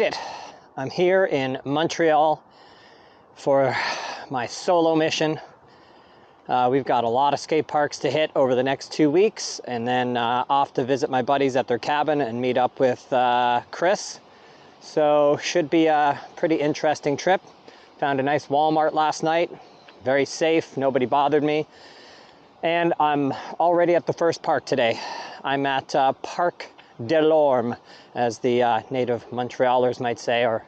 it. I'm here in Montreal for my solo mission. We've got a lot of skate parks to hit over the next 2 weeks, and then off to visit my buddies at their cabin and meet up with Chris. So should be a pretty interesting trip. Found a nice Walmart last night. Very safe, nobody bothered me. And I'm already at the first park today. I'm at Parc de l'Orme, as the native Montrealers might say, or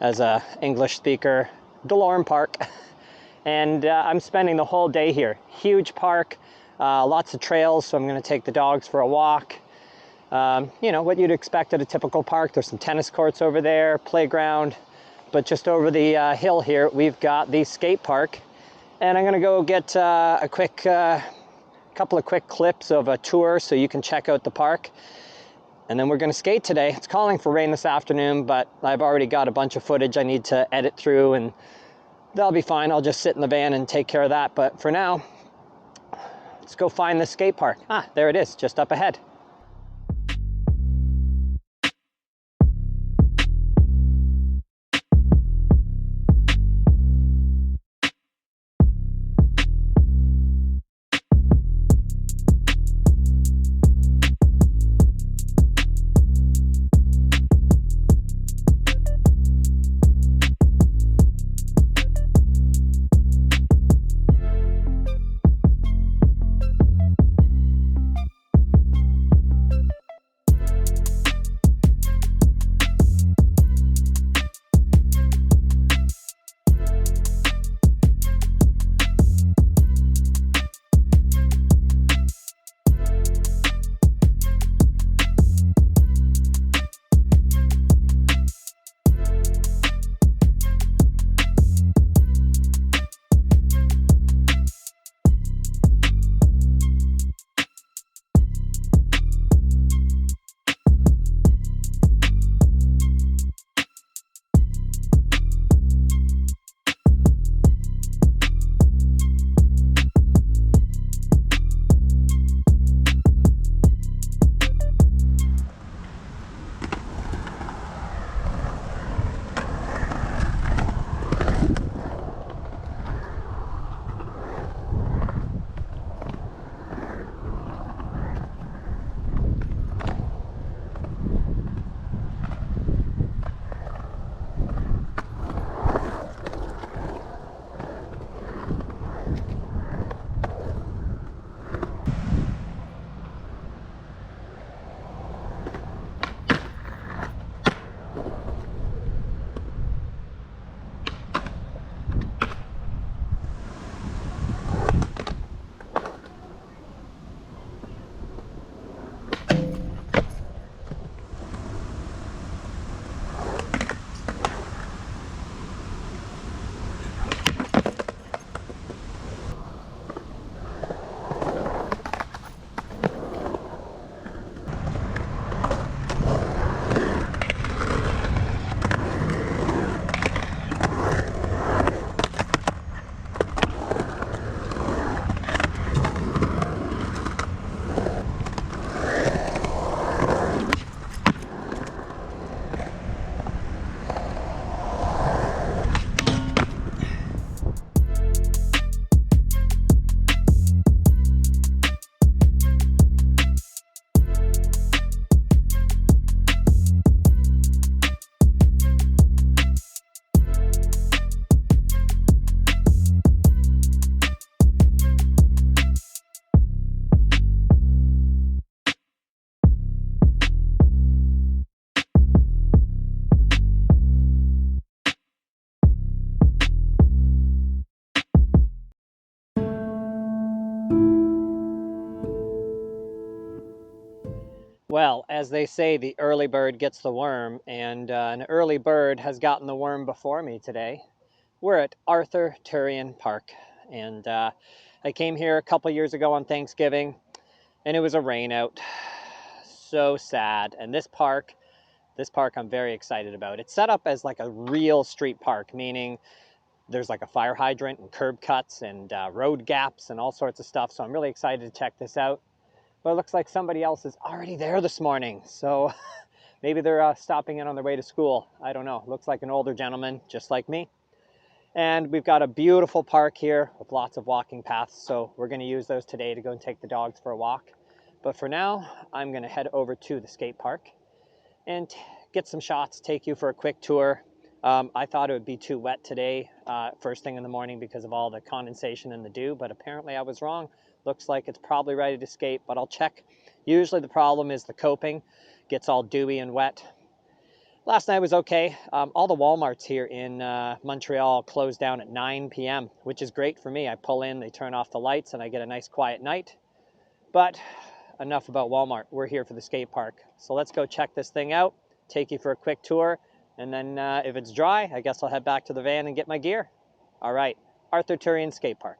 as a English speaker, Delorme Park. And I'm spending the whole day here. Huge park, lots of trails, so I'm gonna take the dogs for a walk. You know, what you'd expect at a typical park. There's some tennis courts over there, playground, but just over the hill here, we've got the skate park. And I'm gonna go get a quick, couple of quick clips of a tour so you can check out the park. And then we're gonna skate today. It's calling for rain this afternoon, but I've already got a bunch of footage I need to edit through, and that'll be fine. I'll just sit in the van and take care of that. But for now, let's go find the skate park. Ah, there it is, just up ahead. Well, as they say, the early bird gets the worm, and an early bird has gotten the worm before me today. We're at Therrien Park, and I came here a couple years ago on Thanksgiving, and it was a rain out. So sad. And this park I'm very excited about. It's set up as like a real street park, meaning there's like a fire hydrant and curb cuts and road gaps and all sorts of stuff. So I'm really excited to check this out. But it looks like somebody else is already there this morning. So Maybe they're stopping in on their way to school. I don't know. Looks like an older gentleman, just like me. And we've got a beautiful park here with lots of walking paths. So we're going to use those today to go and take the dogs for a walk. But for now, I'm going to head over to the skate park and get some shots, take you for a quick tour. I thought it would be too wet today, first thing in the morning because of all the condensation and the dew, but apparently I was wrong. Looks like it's probably ready to skate, but I'll check. Usually the problem is the coping gets all dewy and wet. Last night was okay. All the Walmarts here in Montreal close down at 9 p.m., which is great for me. I pull in, they turn off the lights, and I get a nice quiet night. But enough about Walmart. We're here for the skate park. So let's go check this thing out, take you for a quick tour, and then if it's dry, I guess I'll head back to the van and get my gear. All right, Therrien Skate Park.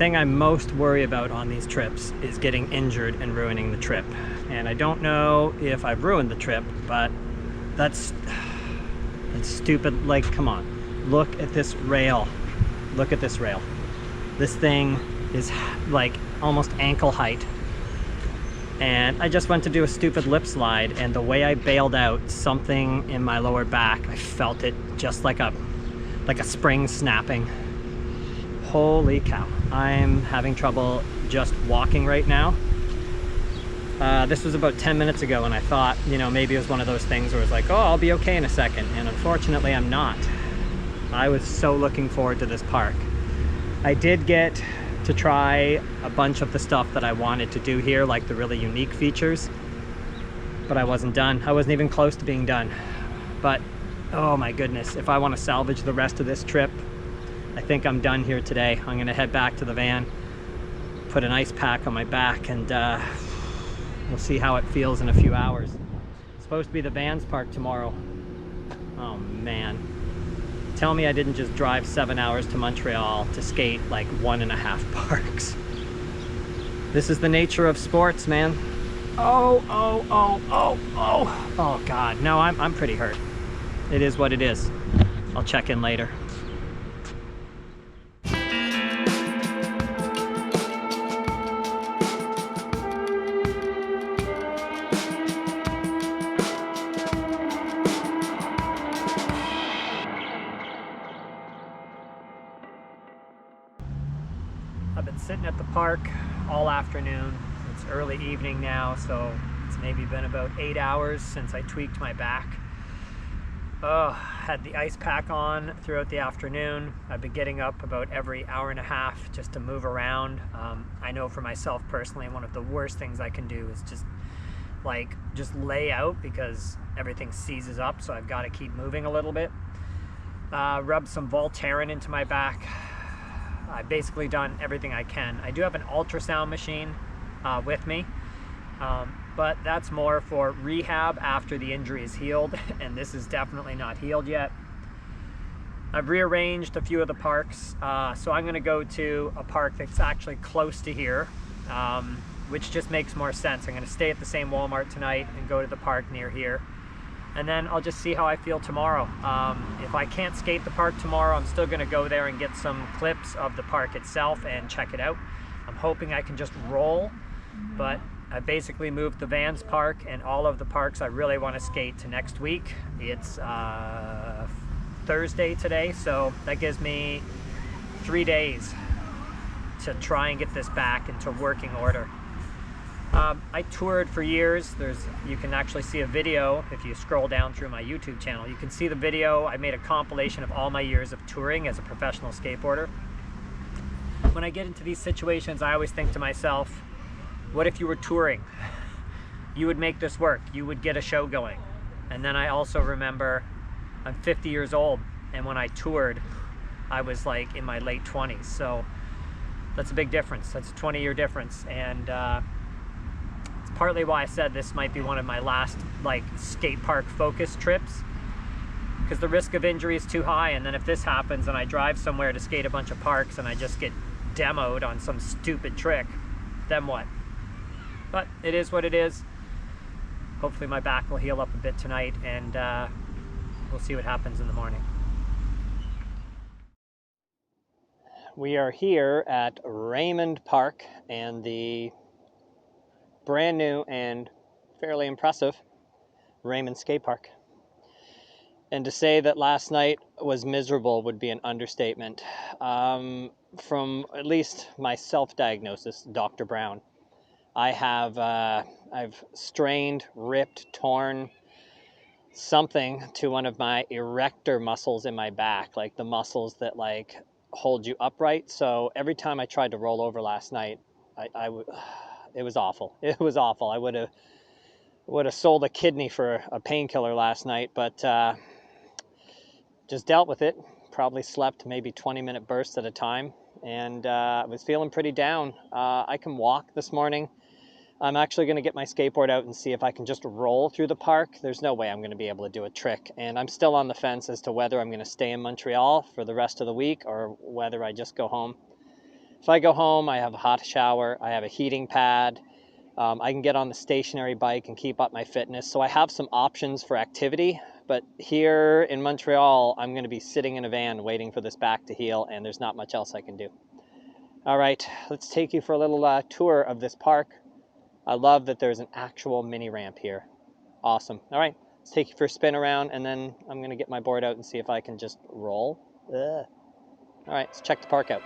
thing I most worry about on these trips is getting injured and ruining the trip. And I don't know if I've ruined the trip, but that's stupid. Like, come on, look at this rail. Look at this rail. This thing is like almost ankle height. And I just went to do a stupid lip slide, and the way I bailed out, something in my lower back, I felt it just like a spring snapping. Holy cow. I'm having trouble just walking right now. This was about 10 minutes ago, and I thought, you know, maybe it was one of those things where it's like, oh, I'll be okay in a second. And unfortunately, I'm not. I was so looking forward to this park. I did get to try a bunch of the stuff that I wanted to do here, like the really unique features, but I wasn't done. I wasn't even close to being done. But oh my goodness, if I want to salvage the rest of this trip, I think I'm done here today. I'm gonna head back to the van, put an ice pack on my back, and we'll see how it feels in a few hours. It's supposed to be the van's park tomorrow. Oh man. Tell me I didn't just drive 7 hours to Montreal to skate like 1.5 parks. This is the nature of sports, man. Oh God. No, I'm pretty hurt. It is what it is. I'll check in later. I've been sitting at the park all afternoon. It's early evening now, so it's maybe been about 8 hours since I tweaked my back. Had the ice pack on throughout the afternoon. I've been getting up about every hour and a half just to move around. I know for myself personally, one of the worst things I can do is just lay out, because everything seizes up, so I've got to keep moving a little bit. Rubbed some Voltaren into my back. I've basically done everything I can. I do have an ultrasound machine with me, but that's more for rehab after the injury is healed, and this is definitely not healed yet. I've rearranged a few of the parks, so I'm gonna go to a park that's actually close to here, which just makes more sense. I'm gonna stay at the same Walmart tonight and go to the park near here. And then I'll just see how I feel tomorrow. If I can't skate the park tomorrow, I'm still gonna go there and get some clips of the park itself and check it out. I'm hoping I can just roll, but I basically moved the van's park and all of the parks I really wanna skate to next week. It's Thursday today, so that gives me 3 days to try and get this back into working order. I toured for years. You can actually see a video if you scroll down through my YouTube channel. You can see the video. I made a compilation of all my years of touring as a professional skateboarder. When I get into these situations, I always think to myself, what if you were touring? You would make this work. You would get a show going. And then I also remember I'm 50 years old, and when I toured, I was like in my late 20s. So that's a big difference. That's a 20-year difference. And partly why I said this might be one of my last like skate park focus trips, because the risk of injury is too high. And then if this happens and I drive somewhere to skate a bunch of parks and I just get demoed on some stupid trick, then what? But it is what it is. Hopefully my back will heal up a bit tonight, and we'll see what happens in the morning. We are here at Raymond Park and the brand new and fairly impressive Raymond skate park. And to say that last night was miserable would be an understatement. From at least my self-diagnosis, Dr. Brown, I've strained, ripped, torn something to one of my erector muscles in my back, like the muscles that like hold you upright. So every time I tried to roll over last night, it was awful. It was awful. I would have sold a kidney for a painkiller last night, but just dealt with it. Probably slept maybe 20-minute bursts at a time, and I was feeling pretty down. I can walk this morning. I'm actually going to get my skateboard out and see if I can just roll through the park. There's no way I'm going to be able to do a trick, and I'm still on the fence as to whether I'm going to stay in Montreal for the rest of the week or whether I just go home. If I go home, I have a hot shower, I have a heating pad, I can get on the stationary bike and keep up my fitness. So I have some options for activity, but here in Montreal, I'm going to be sitting in a van waiting for this back to heal, and there's not much else I can do. All right, let's take you for a little tour of this park. I love that there's an actual mini ramp here. Awesome. All right, let's take you for a spin around, and then I'm going to get my board out and see if I can just roll. Ugh. All right, let's check the park out.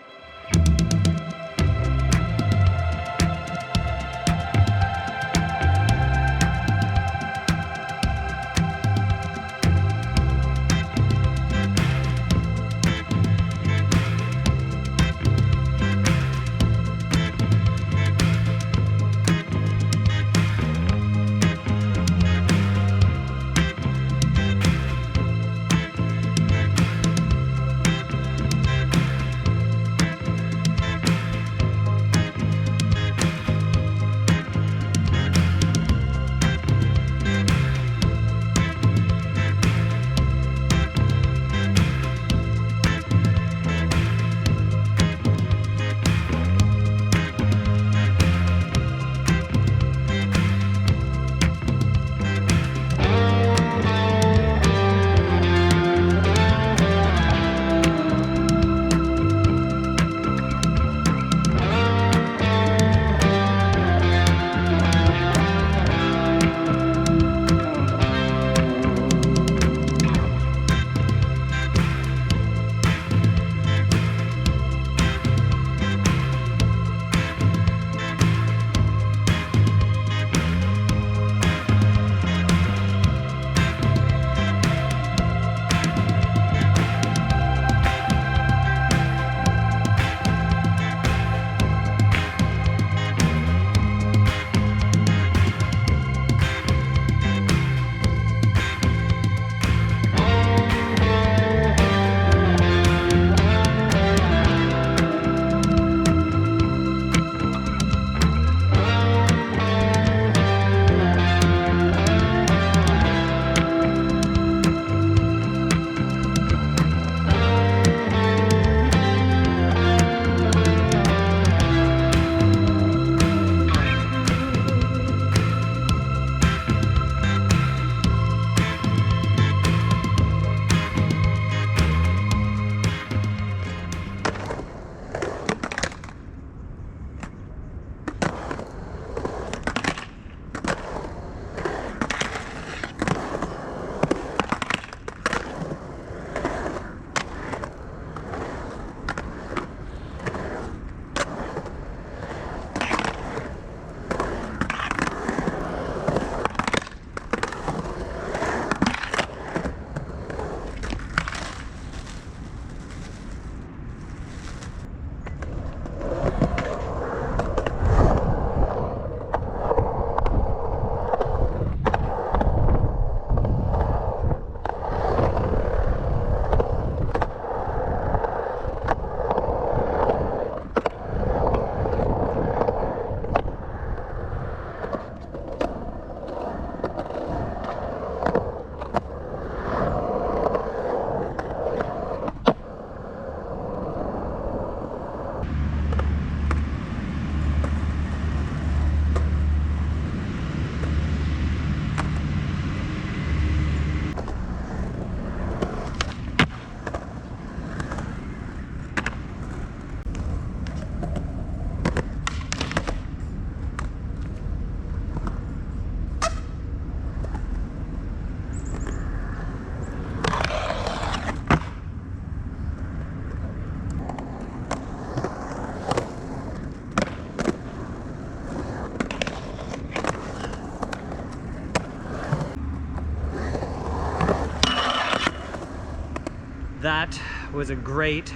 That was a great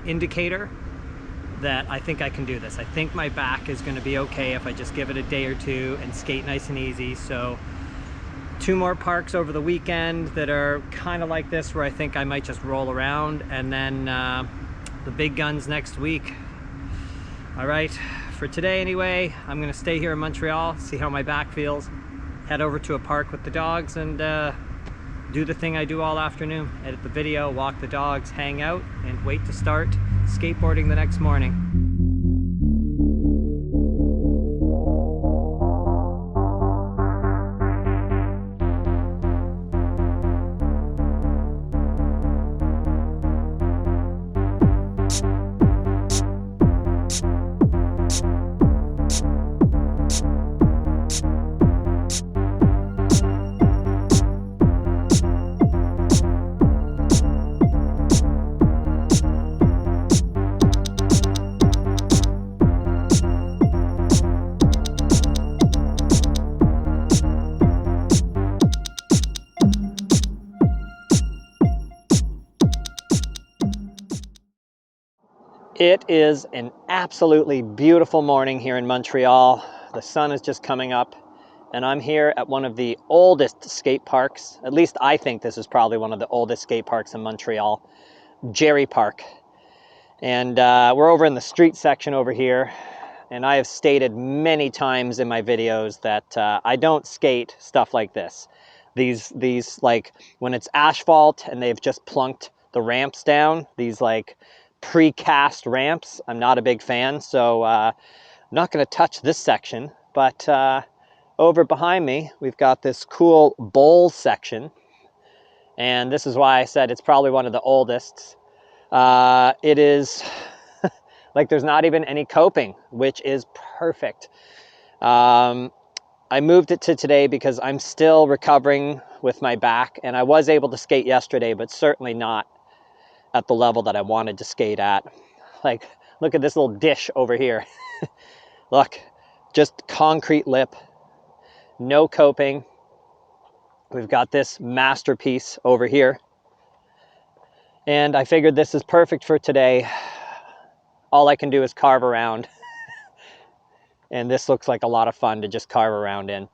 indicator that I think I can do this. I think my back is going to be okay if I just give it a day or two and skate nice and easy. So 2 more parks over the weekend that are kind of like this, where I think I might just roll around, and then the big guns next week. All right, for today anyway, I'm going to stay here in Montreal, see how my back feels, head over to a park with the dogs, and do the thing I do all afternoon: edit the video, walk the dogs, hang out, and wait to start skateboarding the next morning. It is an absolutely beautiful morning here in Montreal. The sun is just coming up, and I'm here at one of the oldest skate parks. At least I think this is probably one of the oldest skate parks in Montreal, Jerry Park. And we're over in the street section over here, and I have stated many times in my videos that I don't skate stuff like this. These like when it's asphalt and they've just plunked the ramps down, these like precast ramps, I'm not a big fan. So I'm not going to touch this section, but over behind me we've got this cool bowl section, and this is why I said it's probably one of the oldest. It is like there's not even any coping, which is perfect. I moved it to today because I'm still recovering with my back, and I was able to skate yesterday, but certainly not at the level that I wanted to skate at. Like, look at this little dish over here. Look, just concrete lip, no coping. We've got this masterpiece over here, and I figured this is perfect for today. All I can do is carve around. And this looks like a lot of fun to just carve around in.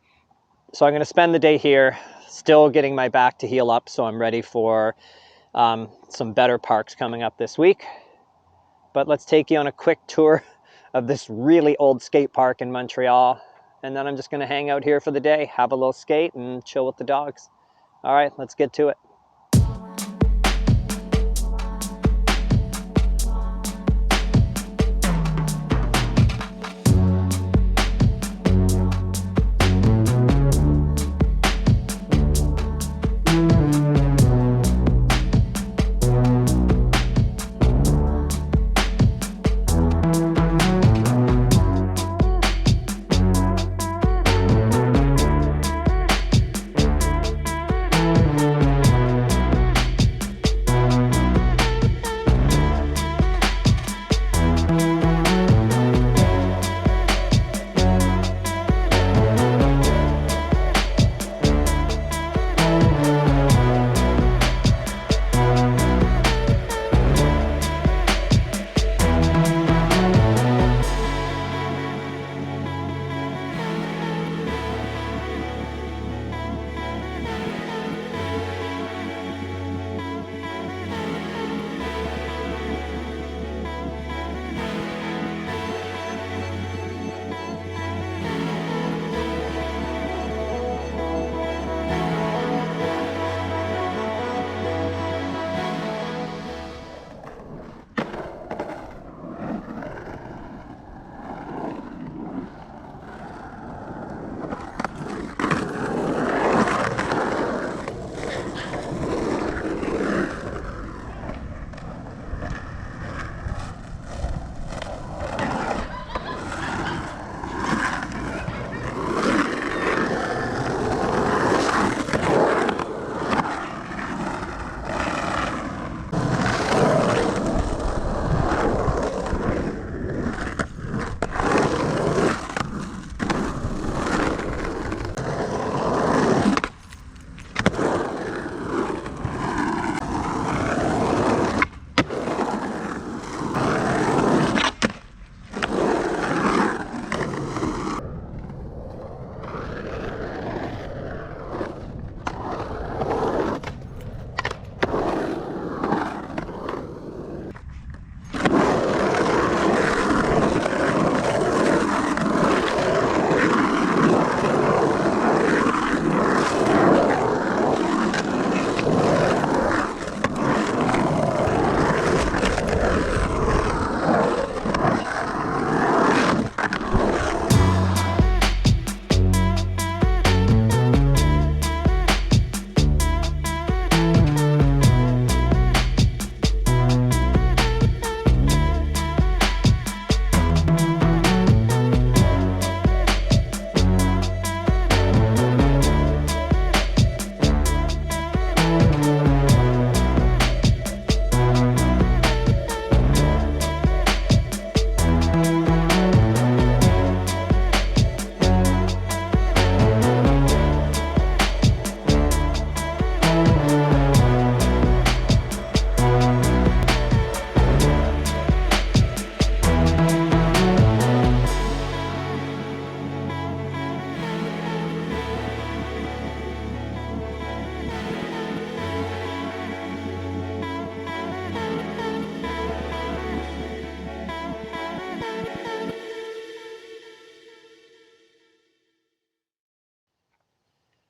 So I'm going to spend the day here, still getting my back to heal up, so I'm ready for some better parks coming up this week. But let's take you on a quick tour of this really old skate park in Montreal, and then I'm just going to hang out here for the day, have a little skate, and chill with the dogs. All right, let's get to it.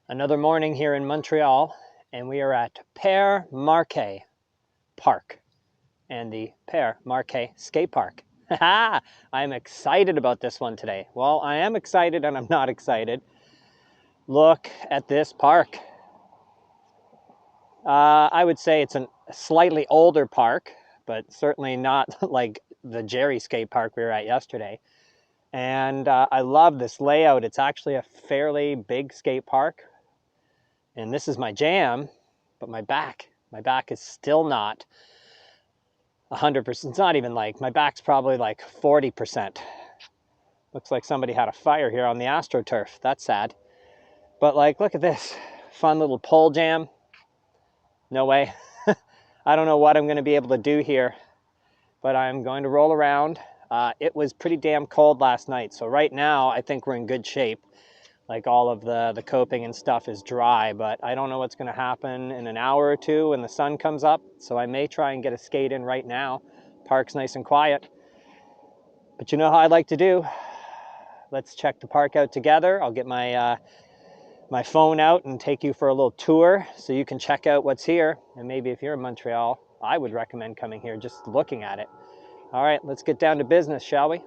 Another morning here in Montreal, and we are at Père-Marquette Park and the Père-Marquette skate park. I'm excited about this one today. Well, I am excited and I'm not excited. Look at this park. I would say it's a slightly older park, but certainly not like the Jerry skate park we were at yesterday. And I love this layout. It's actually a fairly big skate park. And this is my jam, but my back is still not 100%. It's not even like, my back's probably like 40%. Looks like somebody had a fire here on the AstroTurf. That's sad. But like, look at this fun little pole jam. No way. I don't know what I'm going to be able to do here, but I'm going to roll around. It was pretty damn cold last night, so right now I think we're in good shape. Like all of the coping and stuff is dry, but I don't know what's going to happen in an hour or two when the sun comes up, so I may try and get a skate in right now. Park's nice and quiet, but you know how I like to do. Let's check the park out together. I'll get my my phone out and take you for a little tour so you can check out what's here. And maybe if you're in Montreal, I would recommend coming here just looking at it. All right, let's get down to business, shall we?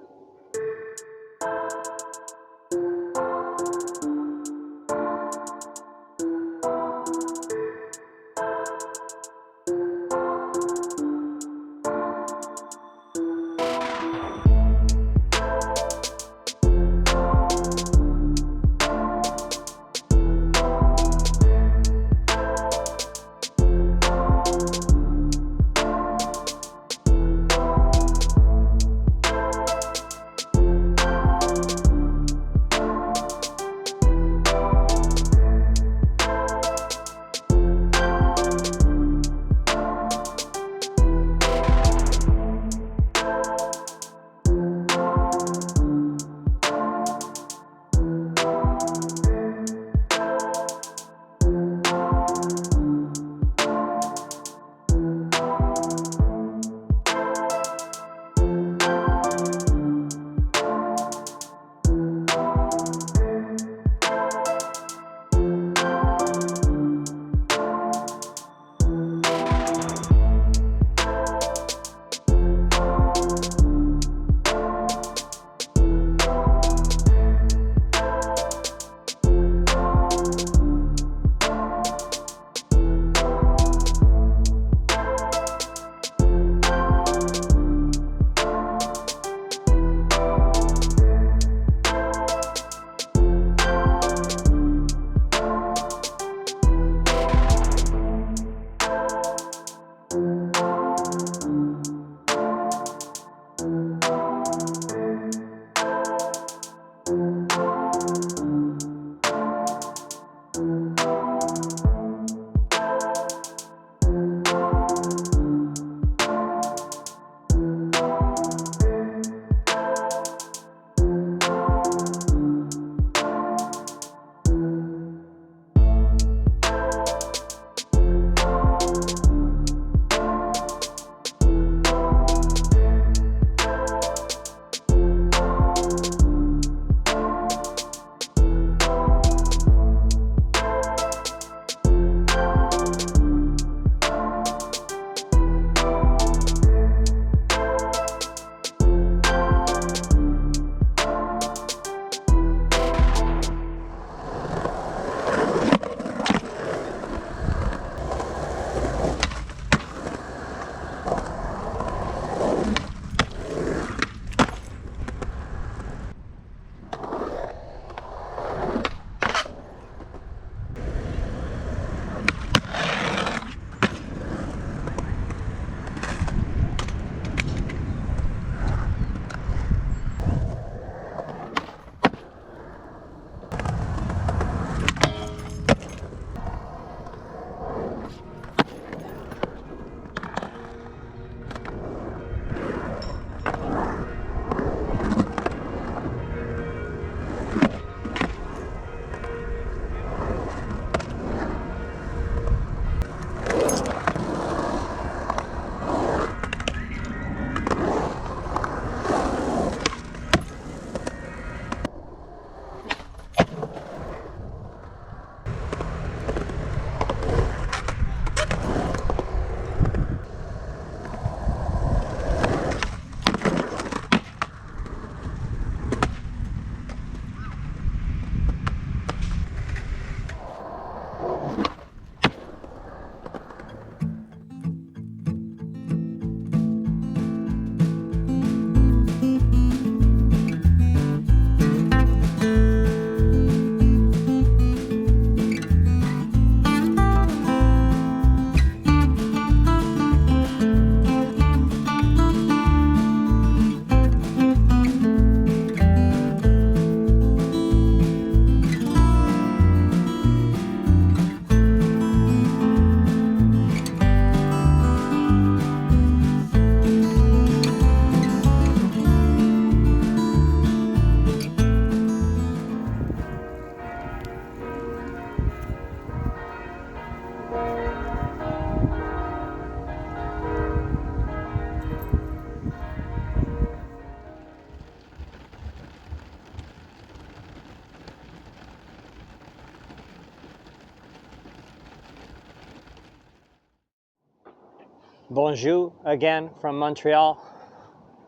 Bonjour again from Montreal.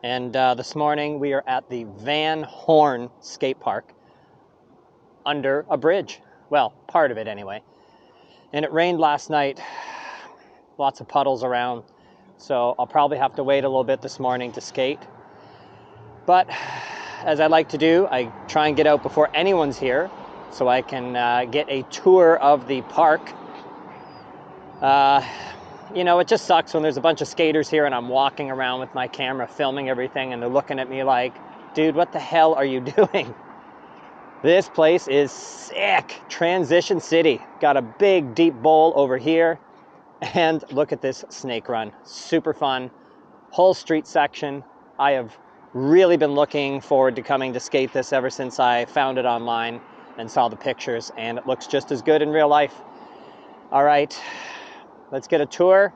And this morning we are at the Horne skate park under a bridge. Well, part of it anyway. And it rained last night. Lots of puddles around. So I'll probably have to wait a little bit this morning to skate. But as I like to do, I try and get out before anyone's here so I can get a tour of the park. You know, it just sucks when there's a bunch of skaters here and I'm walking around with my camera filming everything and they're looking at me like, dude, what the hell are you doing? This place is sick. Transition City. Got a big deep bowl over here. And look at this snake run. Super fun. Whole street section. I have really been looking forward to coming to skate this ever since I found it online and saw the pictures, and it looks just as good in real life. All right. Let's get a tour.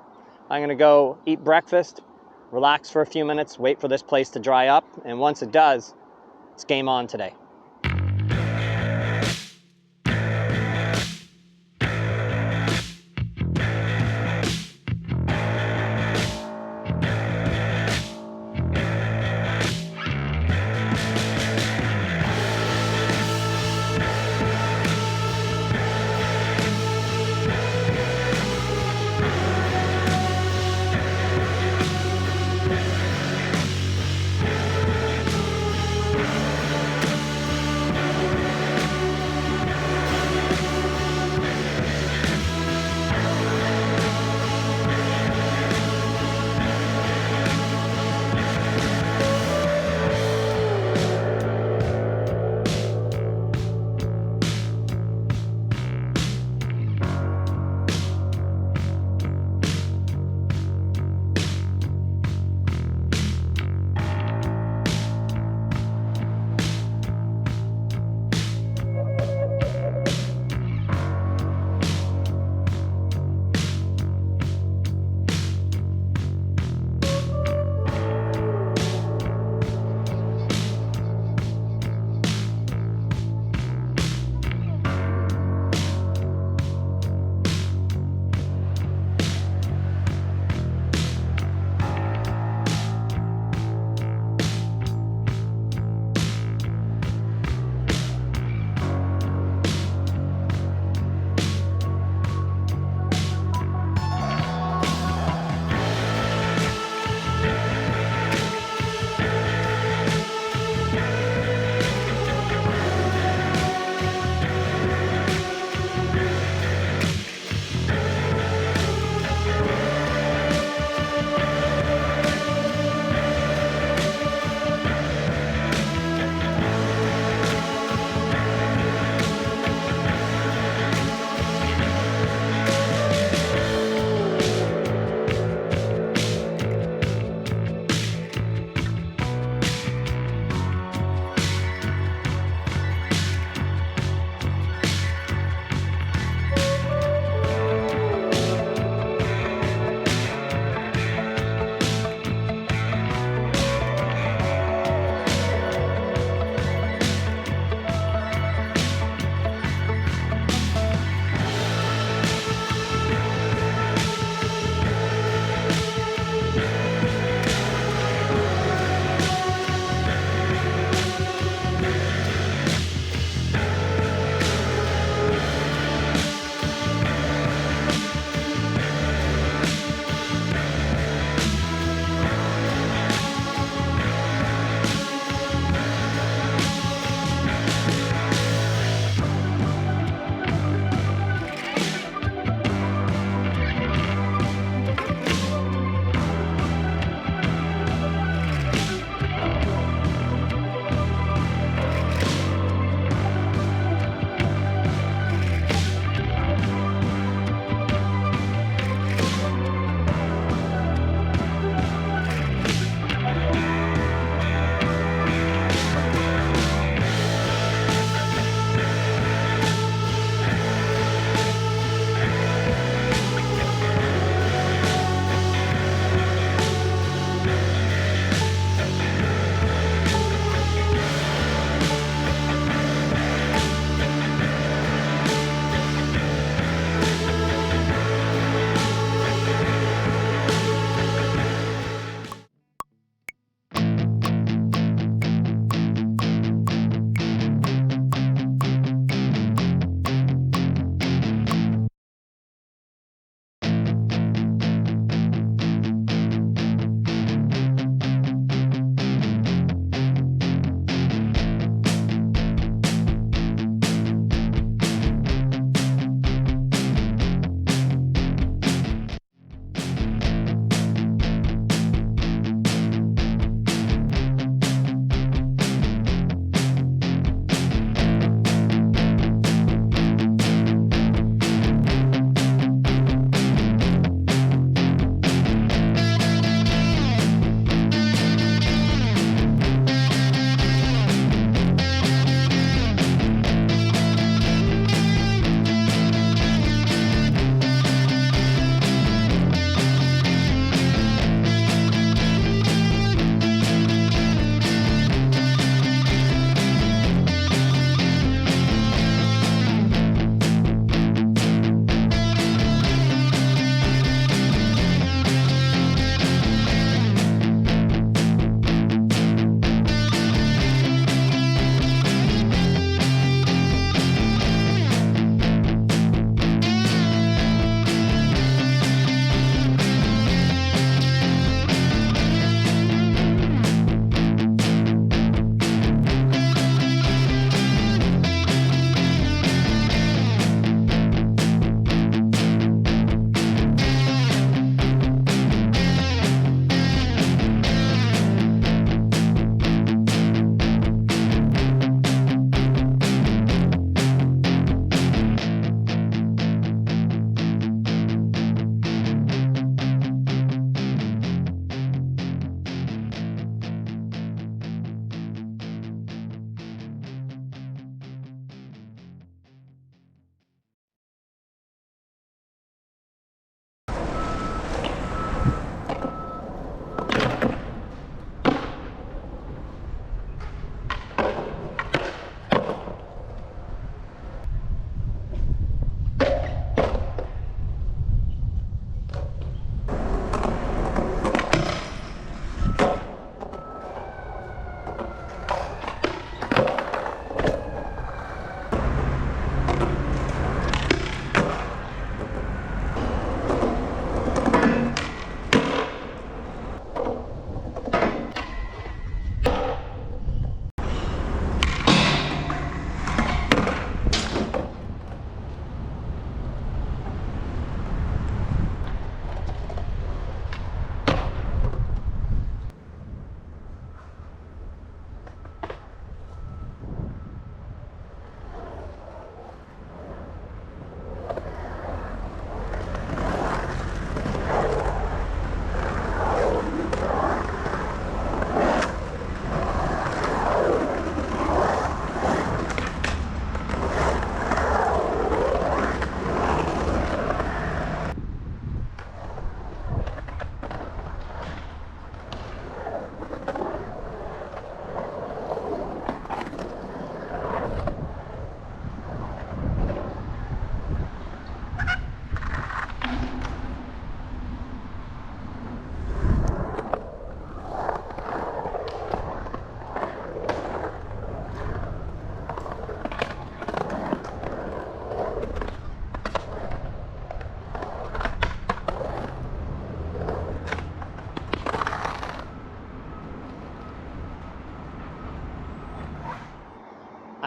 I'm gonna go eat breakfast, relax for a few minutes, wait for this place to dry up, and once it does, it's game on today.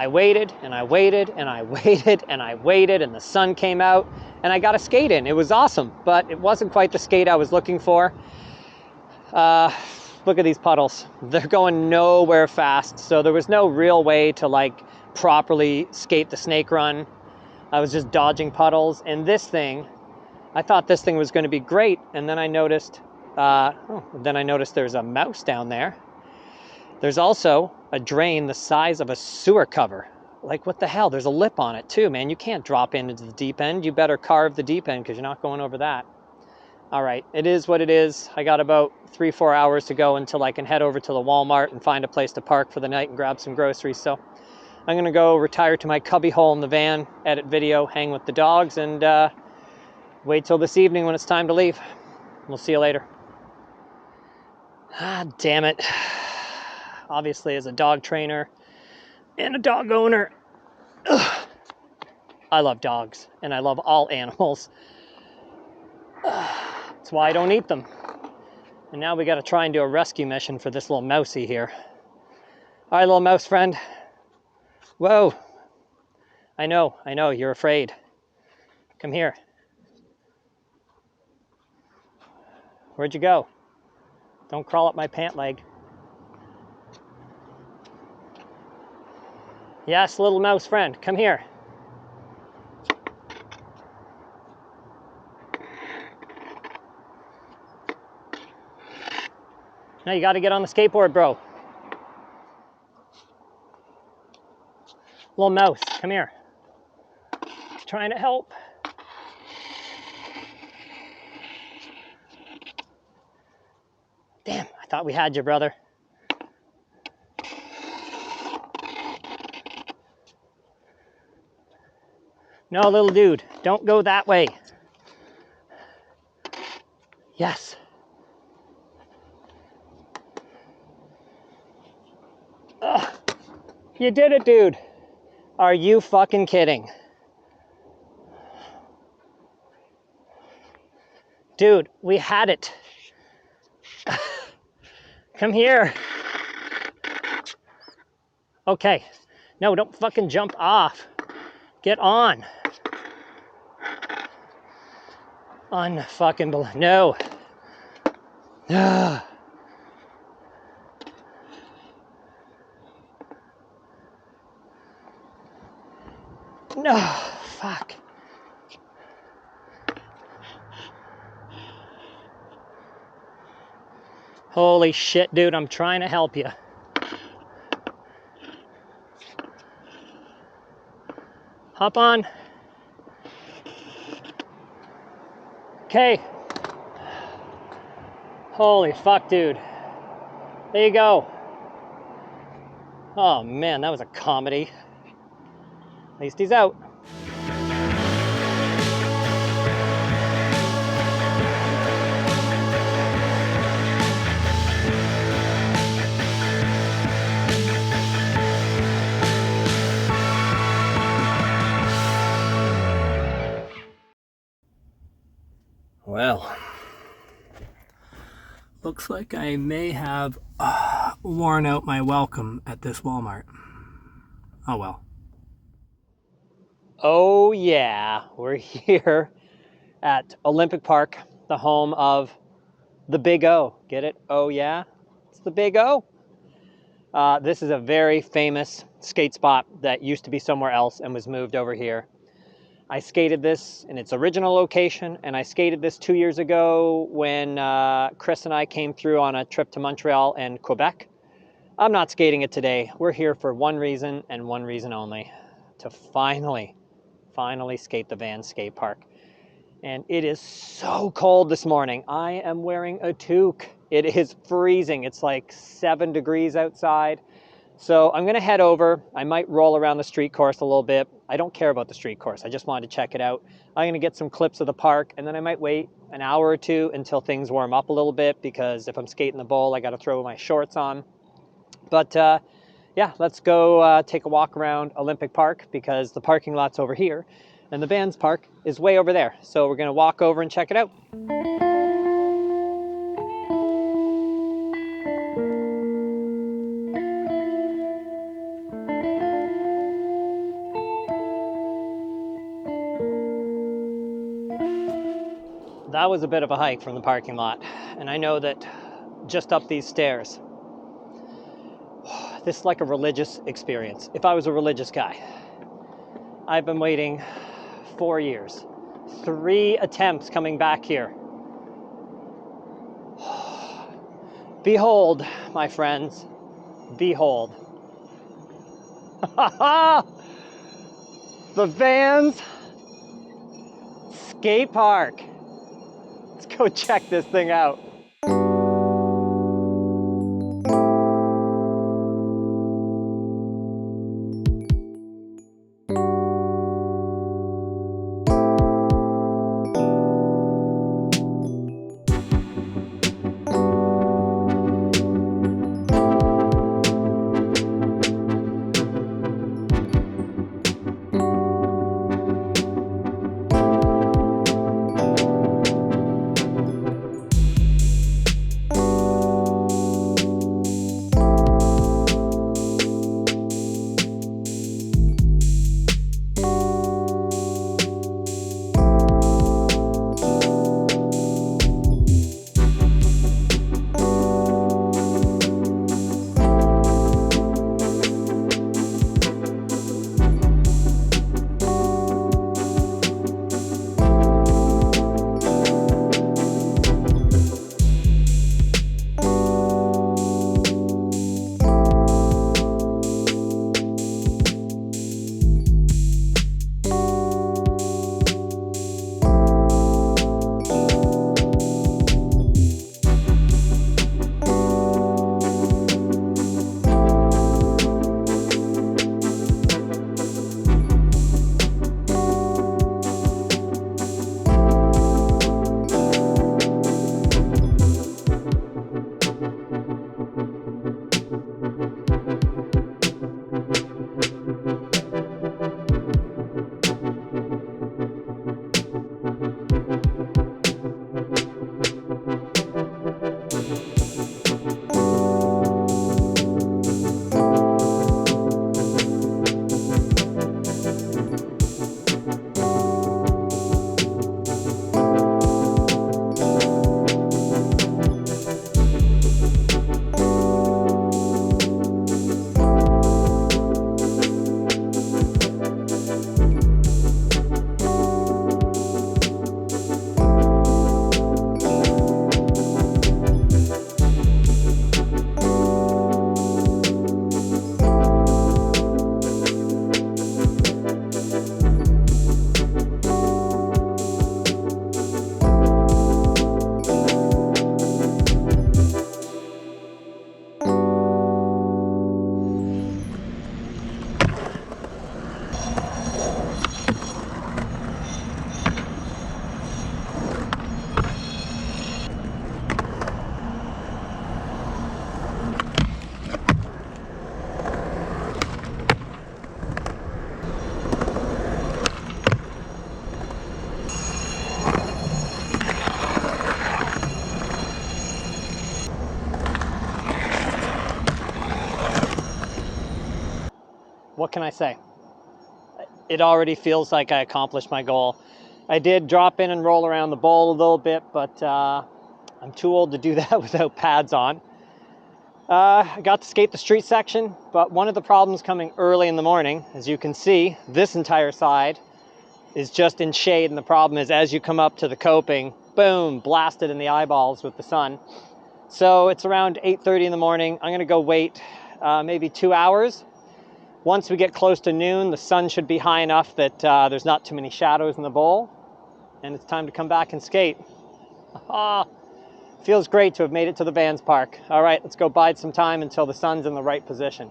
I waited and I waited and I waited and I waited, and the sun came out and I got a skate in. It was awesome, but it wasn't quite the skate I was looking for. Look at these puddles. They're going nowhere fast. So there was no real way to like properly skate the snake run. I was just dodging puddles. And this thing, I thought this thing was going to be great. And then I noticed, there's a mouse down there. There's also a drain the size of a sewer cover. Like, what the hell? There's a lip on it too, man. You can't drop into the deep end. You better carve the deep end because you're not going over that. All right, it is what it is. I got about 3-4 hours to go until I can head over to the Walmart and find a place to park for the night and grab some groceries. So I'm gonna go retire to my cubby hole in the van, edit video, hang with the dogs, and wait till this evening when it's time to leave. We'll see you later. Ah, damn it. Obviously, as a dog trainer and a dog owner, I love dogs and I love all animals. That's why I don't eat them. And now we got to try and do a rescue mission for this little mousey here. All right, little mouse friend. Whoa. I know, you're afraid. Come here. Where'd you go? Don't crawl up my pant leg. Yes, little mouse friend, come here. Now you got to get on the skateboard, bro. Little mouse, come here. Trying to help. Damn, I thought we had you, brother. No, little dude, don't go that way. Yes. Ugh. You did it, dude. Are you fucking kidding? Dude, we had it. Come here. Okay. No, don't fucking jump off. Get on. Unfucking no. No, fuck. Holy shit, dude, I'm trying to help you. Hop on. Okay. Holy fuck, dude. There you go. Oh man, that was a comedy. At least he's out. Well, looks like I may have worn out my welcome at this Walmart. Oh well. Oh yeah, we're here at Olympic Park, the home of the Big O. Get it? Oh yeah? It's the Big O. This is a very famous skate spot that used to be somewhere else and was moved over here. I skated this in its original location, and I skated this 2 years ago when Chris and I came through on a trip to Montreal and Quebec. I'm not skating it today. We're here for one reason and one reason only, to finally skate the Van skate park. And it is so cold this morning. I am wearing a toque. It is freezing. It's like 7 degrees outside. So I'm gonna head over. I might roll around the street course a little bit. I don't care about the street course. I just wanted to check it out. I'm gonna get some clips of the park, and then I might wait an hour or two until things warm up a little bit, because if I'm skating the bowl, I gotta throw my shorts on. But yeah, let's go take a walk around Olympic Park, because the parking lot's over here and the Vans park is way over there. So we're gonna walk over and check it out. That was a bit of a hike from the parking lot, and I know that just up these stairs, this is like a religious experience. If I was a religious guy, I've been waiting 4 years, 3 attempts coming back here. Behold, my friends, behold. The Vans skate park. Let's go check this thing out. What can I say? It already feels like I accomplished my goal. I did drop in and roll around the bowl a little bit, but I'm too old to do that without pads on. I got to skate the street section, but one of the problems coming early in the morning, as you can see, this entire side is just in shade, and the problem is as you come up to the coping, boom, blasted in the eyeballs with the sun. So it's around 8:30 in the morning. I'm gonna go wait maybe 2 hours. Once we get close to noon, the sun should be high enough that there's not too many shadows in the bowl, and it's time to come back and skate. Feels great to have made it to the Vans Park. All right, let's go bide some time until the sun's in the right position.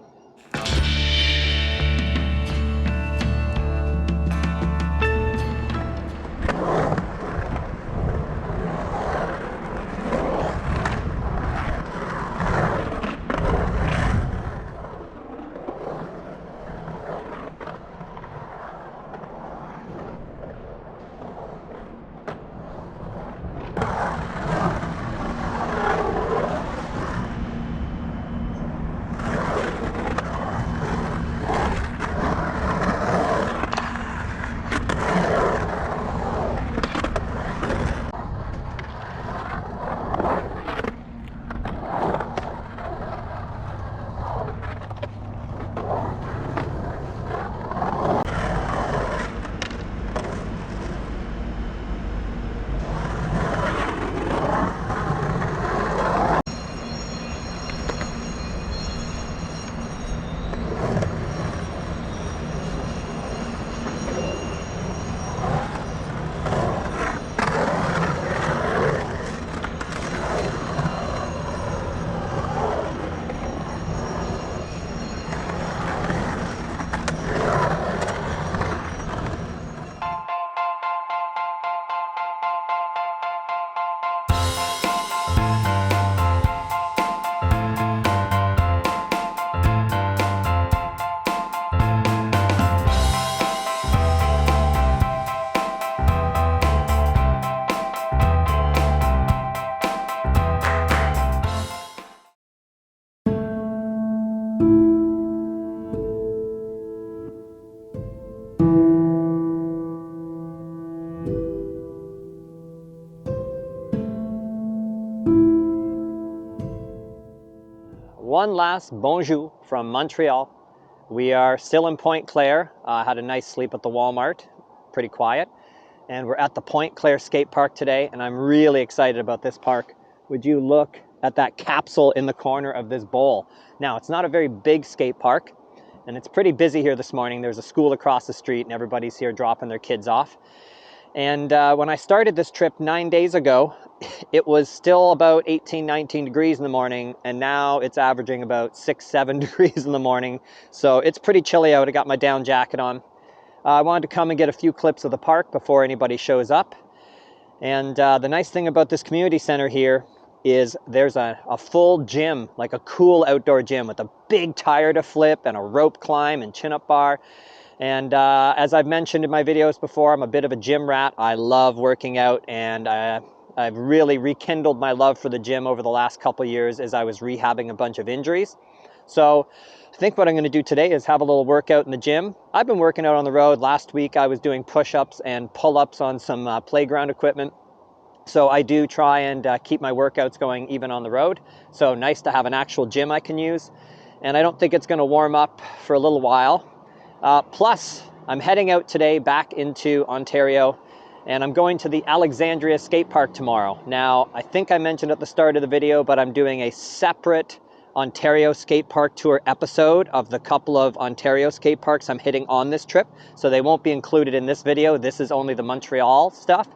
one last bonjour from Montreal. We are still in Pointe-Claire. Had a nice sleep at the Walmart, pretty quiet. And we're at the Pointe-Claire skate park today, and I'm really excited about this park. Would you look at that capsule in the corner of this bowl? Now, it's not a very big skate park, and it's pretty busy here this morning. There's a school across the street, and everybody's here dropping their kids off. And when I started this trip 9 days ago, it was still about 18, 19 degrees in the morning, and now it's averaging about 6, 7 degrees in the morning. So it's pretty chilly out. I got my down jacket on. I wanted to come and get a few clips of the park before anybody shows up. And the nice thing about this community center here is there's a full gym, like a cool outdoor gym with a big tire to flip and a rope climb and chin-up bar. And as I've mentioned in my videos before, I'm a bit of a gym rat. I love working out, and I've really rekindled my love for the gym over the last couple years as I was rehabbing a bunch of injuries. So I think what I'm going to do today is have a little workout in the gym. I've been working out on the road. Last week I was doing push-ups and pull-ups on some playground equipment. So I do try and keep my workouts going even on the road. So nice to have an actual gym I can use. And I don't think it's going to warm up for a little while. Plus, I'm heading out today back into Ontario, and I'm going to the Alexandria skate park tomorrow. Now, I think I mentioned at the start of the video, but I'm doing a separate Ontario skate park tour episode of the couple of Ontario skate parks I'm hitting on this trip. So they won't be included in this video. This is only the Montreal stuff.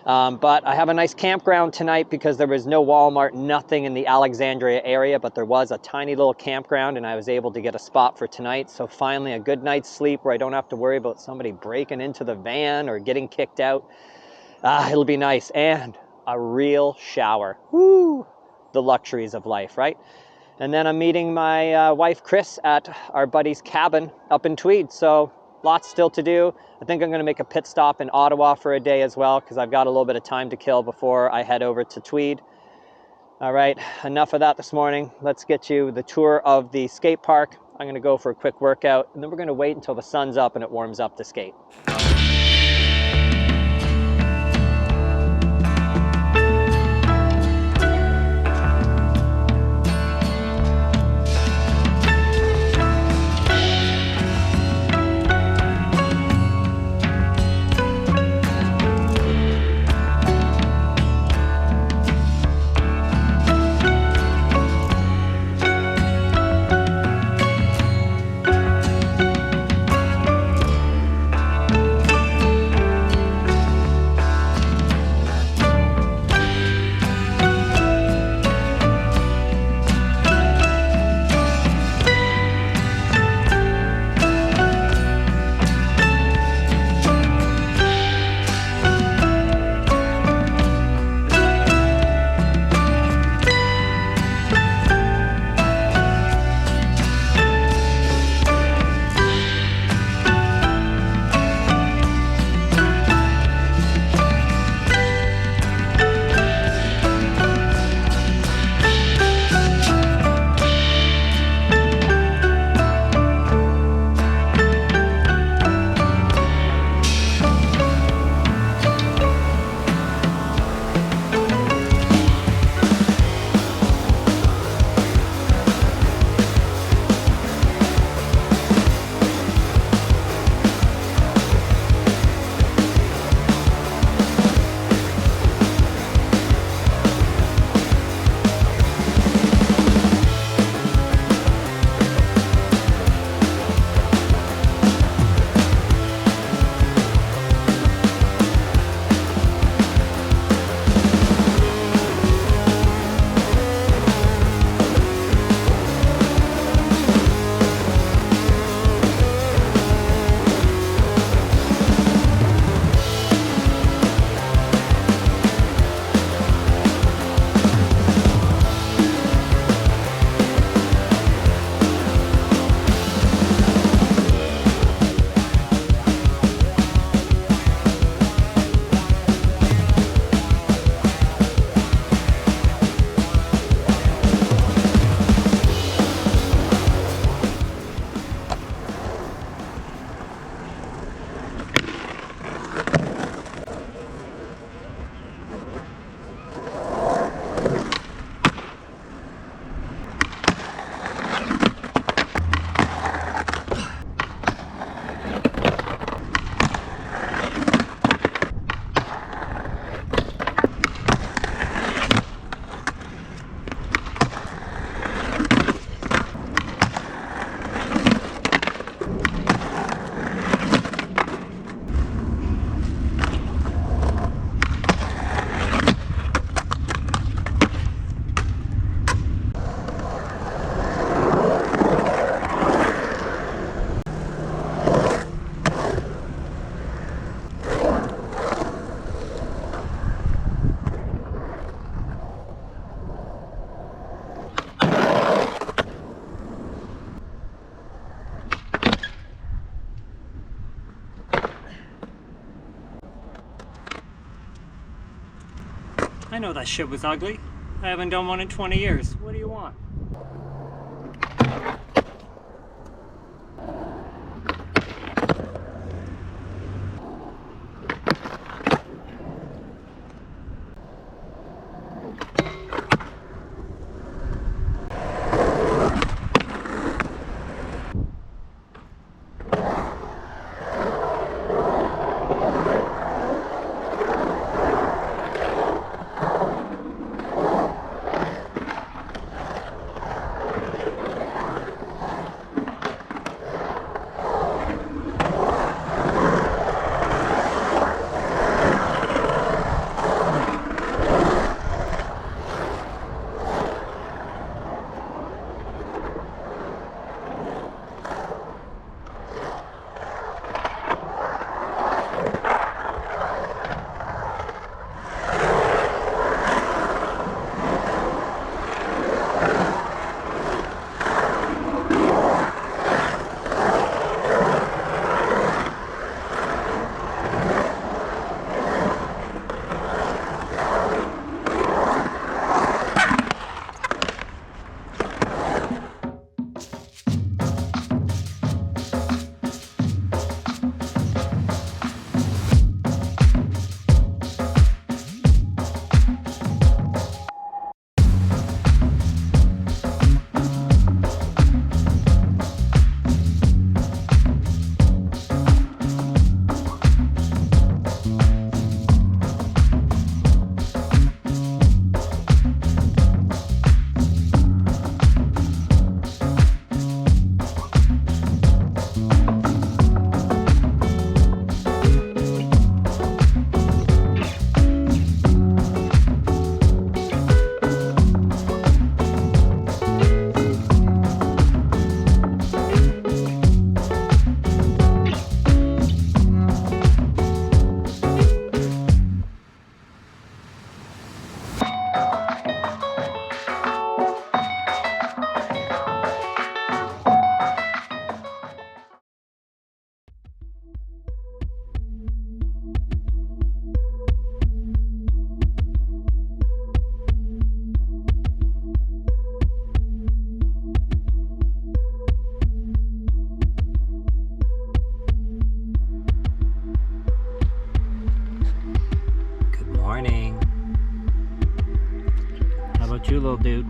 But I have a nice campground tonight because there was no Walmart, nothing in the Alexandria area, but there was a tiny little campground, and I was able to get a spot for tonight. So finally a good night's sleep where I don't have to worry about somebody breaking into the van or getting kicked out. It'll be nice. And a real shower. Woo! The luxuries of life, right? And then I'm meeting my wife, Chris, at our buddy's cabin up in Tweed. So lots still to do. I think I'm going to make a pit stop in Ottawa for a day as well, because I've got a little bit of time to kill before I head over to Tweed. All right, enough of that this morning. Let's get you the tour of the skate park. I'm going to go for a quick workout, and then we're going to wait until the sun's up and it warms up to skate. I know that shit was ugly. I haven't done one in 20 years. What do you want? You little dude.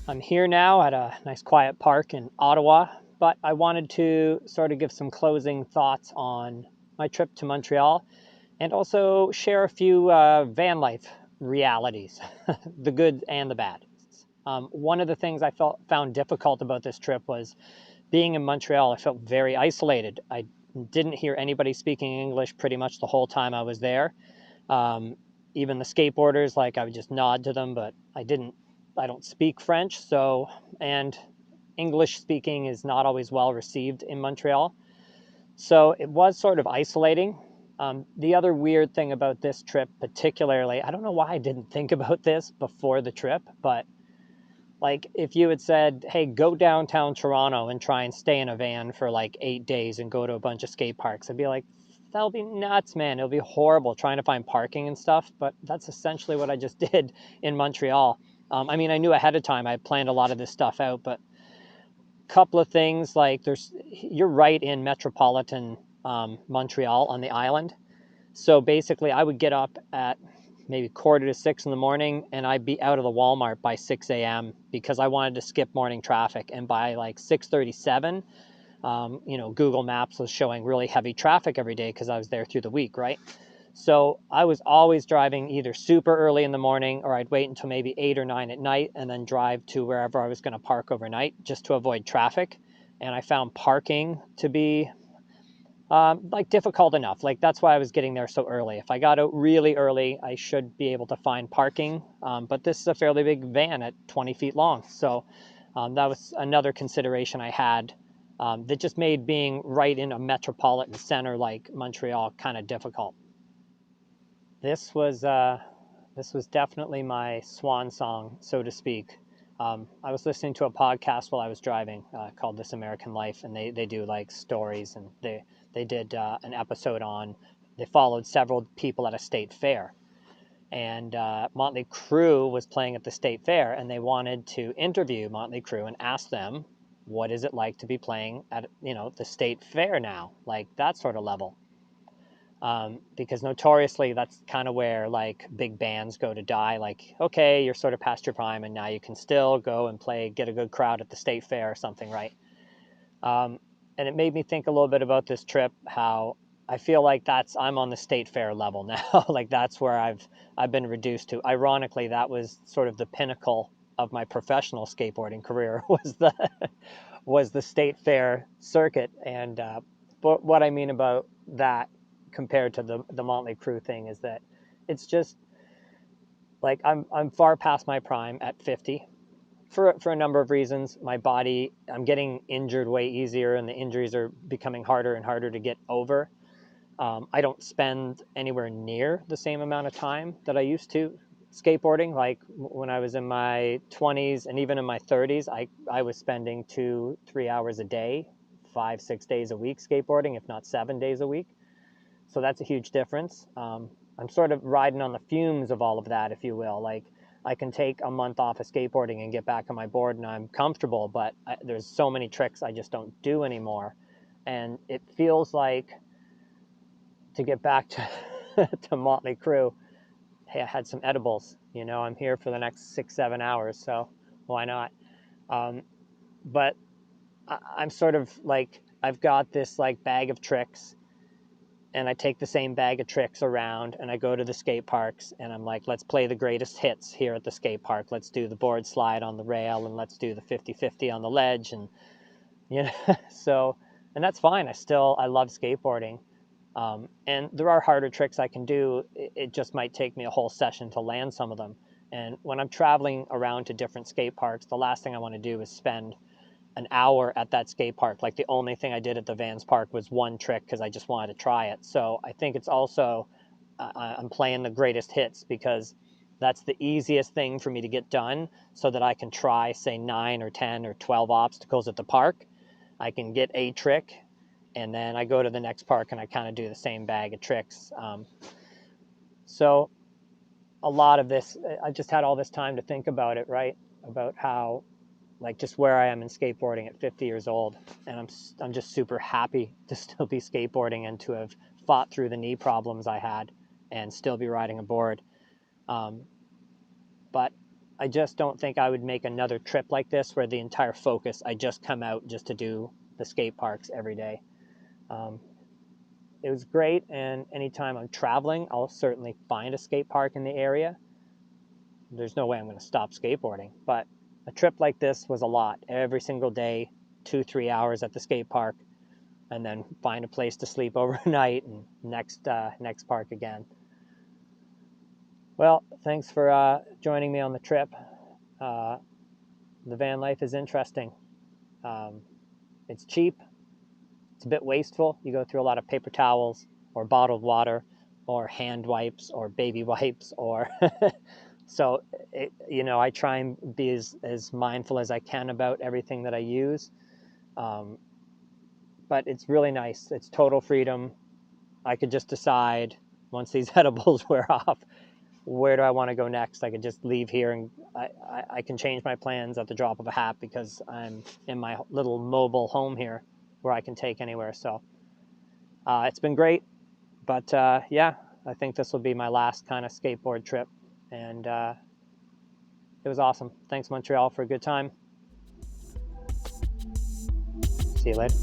I'm here now at a nice quiet park in Ottawa, but I wanted to sort of give some closing thoughts on my trip to Montreal and also share a few van life realities, the good and the bad. One of the things I found difficult about this trip was being in Montreal. I felt very isolated. I didn't hear anybody speaking English pretty much the whole time I was there. Even the skateboarders, like I would just nod to them, but I don't speak French, and English speaking is not always well received in Montreal. So it was sort of isolating. The other weird thing about this trip particularly, I don't know why I didn't think about this before the trip, but like if you had said, hey, go downtown Toronto and try and stay in a van for like 8 days and go to a bunch of skate parks, I'd be like, that'll be nuts, man. It'll be horrible trying to find parking and stuff. But that's essentially what I just did in Montreal. I mean, I knew ahead of time. I planned a lot of this stuff out, but a couple of things, like you're right in metropolitan Montreal on the island. So basically I would get up at maybe 5:45 in the morning, and I'd be out of the Walmart by 6 a.m. because I wanted to skip morning traffic. And by like 6:37, Google Maps was showing really heavy traffic every day because I was there through the week, right? So I was always driving either super early in the morning, or I'd wait until maybe 8 or 9 at night and then drive to wherever I was going to park overnight just to avoid traffic. And I found parking to be like difficult enough. Like that's why I was getting there so early. If I got out really early, I should be able to find parking. But this is a fairly big van at 20 feet long. So that was another consideration I had that just made being right in a metropolitan center like Montreal kind of difficult. This was definitely my swan song, so to speak. I was listening to a podcast while I was driving called This American Life, and they do like stories, and they did an episode on, they followed several people at a state fair, and Motley Crue was playing at the state fair, and they wanted to interview Motley Crue and ask them, what is it like to be playing at the state fair now, like that sort of level. Because notoriously that's kind of where like big bands go to die. Like, okay, you're sort of past your prime and now you can still go and play, get a good crowd at the state fair or something, right? And it made me think a little bit about this trip, how I feel like I'm on the state fair level now. Like that's where I've been reduced to. Ironically, that was sort of the pinnacle of my professional skateboarding career was the state fair circuit. And but what I mean about that compared to the Motley Crue thing is that it's just like I'm far past my prime at 50 for a number of reasons. My body, I'm getting injured way easier, and the injuries are becoming harder and harder to get over. I don't spend anywhere near the same amount of time that I used to skateboarding. Like when I was in my 20s and even in my 30s, I was spending 2-3 hours a day, 5-6 days a week skateboarding, if not 7 days a week. So that's a huge difference. I'm sort of riding on the fumes of all of that, if you will. Like I can take a month off of skateboarding and get back on my board and I'm comfortable, but there's so many tricks I just don't do anymore. And it feels like, to get back to to Motley Crue, hey, I had some edibles. I'm here for the next 6-7 hours, so why not? But I'm sort of like, I've got this like bag of tricks, and I take the same bag of tricks around, and I go to the skate parks, and I'm like, let's play the greatest hits here at the skate park. Let's do the board slide on the rail, and let's do the 50-50 on the ledge, and so, and that's fine. I love skateboarding. And there are harder tricks I can do. It just might take me a whole session to land some of them. And when I'm traveling around to different skate parks, the last thing I want to do is spend an hour at that skate park. Like the only thing I did at the Vans Park was one trick because I just wanted to try it. So I think it's also, I'm playing the greatest hits because that's the easiest thing for me to get done, so that I can try, say, 9 or 10 or 12 obstacles at the park. I can get a trick, and then I go to the next park and I kind of do the same bag of tricks. So a lot of this, I just had all this time to think about it, right? About how, like, just where I am in skateboarding at 50 years old. And I'm just super happy to still be skateboarding and to have fought through the knee problems I had and still be riding a board. But I just don't think I would make another trip like this where the entire focus, I just come out just to do the skate parks every day. It was great, and anytime I'm traveling, I'll certainly find a skate park in the area. There's no way I'm going to stop skateboarding, but a trip like this was a lot. Every single day, 2-3 hours at the skate park, and then find a place to sleep overnight, and next park again. Well, thanks for joining me on the trip. The van life is interesting. It's cheap. It's a bit wasteful. You go through a lot of paper towels or bottled water or hand wipes or baby wipes or So, I try and be as mindful as I can about everything that I use. But it's really nice. It's total freedom. I could just decide once these edibles wear off, where do I want to go next? I could just leave here, and I can change my plans at the drop of a hat because I'm in my little mobile home here where I can take anywhere. So it's been great. But yeah, I think this will be my last kind of skateboard trip. And it was awesome. Thanks, Montreal, for a good time. See you later.